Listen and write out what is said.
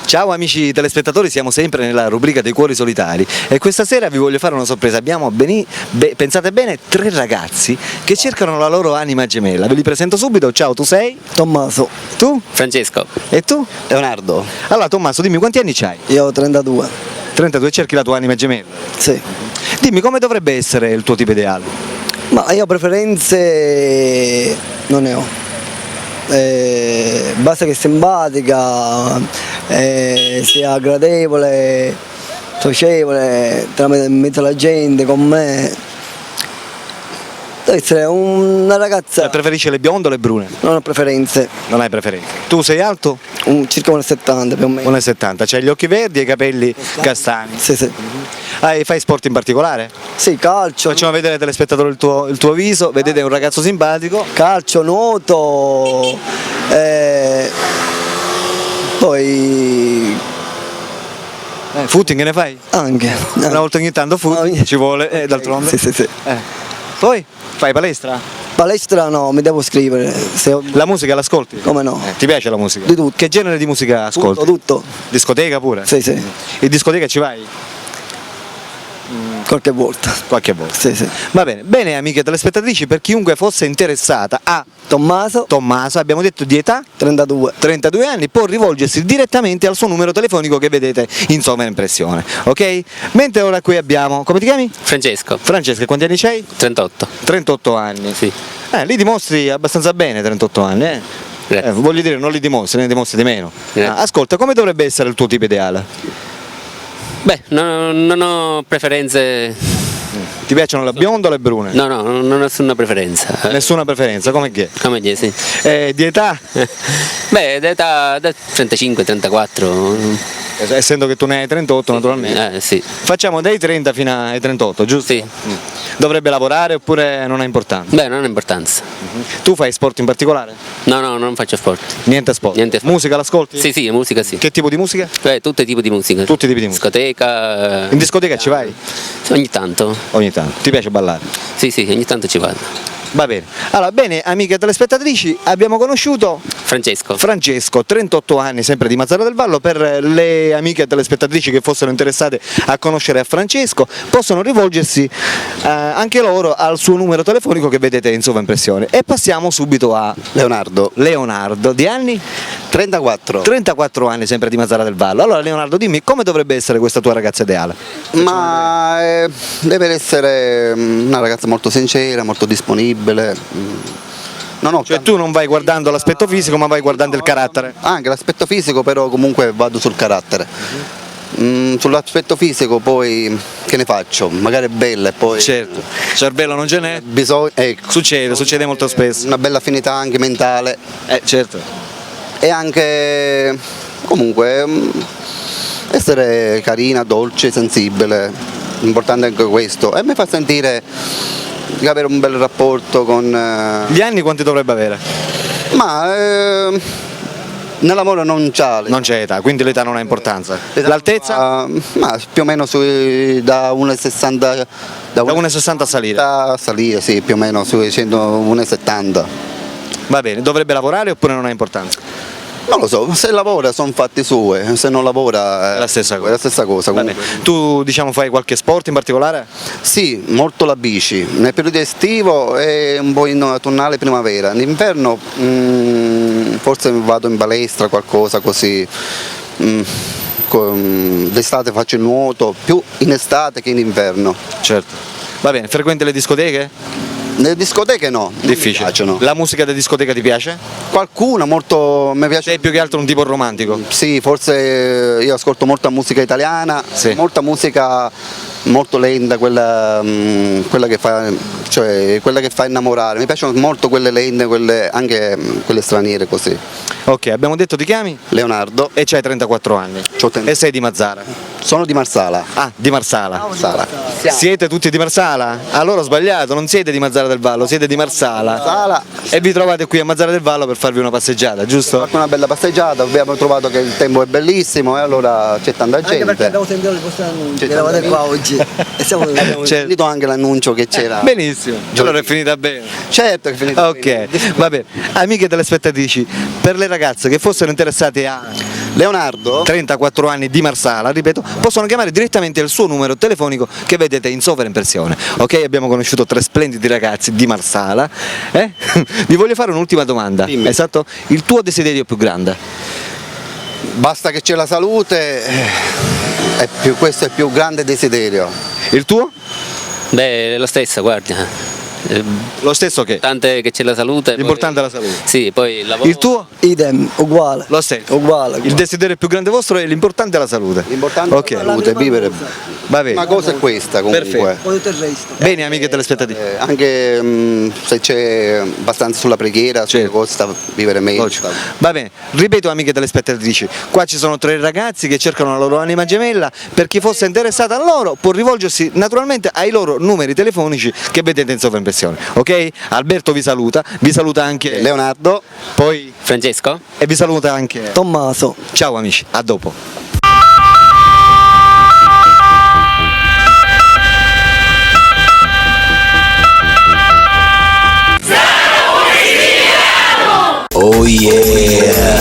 Ciao amici telespettatori, siamo sempre nella rubrica dei cuori solitari e questa sera vi voglio fare una sorpresa. Abbiamo, pensate bene, 3 ragazzi che cercano la loro anima gemella. Ve li presento subito. Ciao, tu sei? Tommaso. Tu? Francesco. E tu? Leonardo. Allora Tommaso, dimmi quanti anni c'hai? Io ho 32. 32, cerchi la tua anima gemella? Sì. Dimmi come dovrebbe essere il tuo tipo ideale? Ma io preferenze non ne ho. Basta che è simpatica, sia gradevole, socievole, tra me in mezzo alla gente, con me. Deve essere una ragazza. Preferisci le bionde o le brune? Non ho preferenze. Non hai preferenze. Tu sei alto? Circa 1,70 più o meno. 1,70, c'hai gli occhi verdi e i capelli castani. Sì, sì. Fai sport in particolare? Sì, calcio. Facciamo vedere ai telespettatori il tuo viso, vedete un ragazzo simpatico. Calcio, nuoto, poi Footing ne fai? anche. Una volta ogni tanto footing, ci vuole, d'altronde. Sì, sì, sì. Poi fai palestra? Palestra no, mi devo scrivere. La musica l'ascolti? Come no? Ti piace la musica? Di tutto. Che genere di musica ascolti? Tutto. Discoteca pure? Sì, sì. In discoteca ci vai? Qualche volta. Qualche volta. Sì, sì. Va bene, bene amiche telespettatrici, per chiunque fosse interessata a Tommaso, abbiamo detto di età? 32. 32 anni, può rivolgersi direttamente al suo numero telefonico che vedete in sovraimpressione, ok? Mentre ora qui abbiamo, come ti chiami? Francesco. Francesca, quanti anni c'hai? 38. 38 anni. Sì. Li dimostri abbastanza bene 38 anni, voglio dire, non li dimostri, ne dimostri di meno. Ascolta, come dovrebbe essere il tuo tipo ideale? Beh, non ho preferenze. Ti piacciono le bionde o le brune? No, non ho nessuna preferenza. Nessuna preferenza, come che? Come dire, sì. Di età? Beh, d'età 35, 34. Essendo che tu ne hai 38 naturalmente. Sì. Facciamo dai 30 fino ai 38, giusto? Sì. Dovrebbe lavorare oppure non ha importanza? Beh, non ha importanza. Tu fai sport in particolare? No, non faccio sport. Niente sport? Niente sport. Musica l'ascolti? Sì, musica sì. Che tipo di musica? Beh, tutti i tipi di musica. Tutti i tipi di musica. Discoteca. In discoteca ci vai? Ogni tanto. Ogni tanto. Ti piace ballare? Sì, ogni tanto ci vado. Va bene. Allora, bene, amiche telespettatrici, abbiamo conosciuto Francesco, 38 anni, sempre di Mazara del Vallo. Per le amiche telespettatrici che fossero interessate a conoscere a Francesco, possono rivolgersi anche loro al suo numero telefonico che vedete in sovraimpressione. E passiamo subito a Leonardo. Di anni? 34. 34 anni, sempre di Mazara del Vallo. Allora Leonardo, dimmi, come dovrebbe essere questa tua ragazza ideale? Ma deve essere una ragazza molto sincera, molto disponibile. Non ho Cioè tu non vai guardando l'aspetto fisico, ma vai guardando il carattere? anche l'aspetto fisico, però comunque vado sul carattere. Sull'aspetto fisico poi che ne faccio? Magari è bella e poi Certo, cervello non ce n'è? ecco, Succede molto spesso. una bella affinità anche mentale Certo. e anche comunque essere carina, dolce, sensibile, importante anche questo, e mi fa sentire di avere un bel rapporto con Gli anni quanti dovrebbe avere? ma nell'amore non c'ha Non c'è età, quindi l'età non ha importanza. l'età. L'altezza? Ma più o meno da 1,60 Da 1,60 a salire. a salire, sì, più o meno sui 1,70. Va bene, dovrebbe lavorare oppure non ha importanza? Non lo so, se lavora sono fatti sue, se non lavora È la stessa cosa. È la stessa cosa Va bene. comunque. Tu diciamo fai qualche sport in particolare? Sì, molto la bici, nel periodo estivo e un po' in autunnale primavera, in inverno forse vado in palestra, qualcosa così, d'estate faccio il nuoto, più in estate che in inverno. Certo. Va bene, frequenti le discoteche? Nelle discoteche no, non mi Difficile. piacciono. La musica da discoteca ti piace? Qualcuna molto mi piace. Sei più che altro un tipo romantico? Sì, forse io ascolto molta musica italiana, Sì. molta musica molto lenta, quella che fa innamorare. Mi piacciono molto quelle lente, anche quelle straniere così. Ok, abbiamo detto ti chiami? Leonardo, E c'hai 34 anni. C'ho 30. E sei di Mazara. Sono di Marsala. Ah, di Marsala. Marsala. Siete tutti di Marsala? Allora ho sbagliato, non siete di Mazzara del Vallo, siete di Marsala. Marsala. E vi trovate qui a Mazzara del Vallo per farvi una passeggiata, giusto? Fatto una bella passeggiata, abbiamo trovato che il tempo è bellissimo e allora c'è tanta Anche perché gente. abbiamo sentito il vostro annuncio, C'è eravate tanta qua oggi. E siamo Abbiamo Certo. sentito anche l'annuncio che c'era. Benissimo, allora è finita bene. Certo che è finito. Ok, va bene. Amiche telespettatrici, per le ragazze che fossero interessate a Leonardo? 34 anni di Marsala, ripeto, possono chiamare direttamente il suo numero telefonico che vedete in sovraimpressione. Ok, abbiamo conosciuto 3 splendidi ragazzi di Marsala. Vi voglio fare un'ultima domanda. Dimmi. Esatto? Il tuo desiderio più grande? Basta che c'è la salute, questo è il più grande desiderio. Il tuo? Beh, è lo stesso, guarda. Lo stesso che? L'importante è che c'è la salute. L'importante è poi- la salute. Sì, poi il lavoro. Il tuo? idem, uguale. Lo stesso. Uguale. Il desiderio più grande vostro è l'importante è la salute. L'importante Ok. è la salute, vivere. Va bene. Una cosa è questa comunque. Perfetto. Poi tutto il resto. Bene amiche telespettatrici. Anche se c'è abbastanza sulla preghiera, Certo. costa vivere meglio. Logico. Va bene, ripeto amiche telespettatrici, qua ci sono 3 ragazzi che cercano la loro anima gemella, per chi fosse interessato a loro può rivolgersi naturalmente ai loro numeri telefonici che vedete in sovraimpressione, ok? Alberto vi saluta anche Leonardo. poi Francesco? e vi saluta anche Tommaso. ciao amici, a dopo. Oh yeah!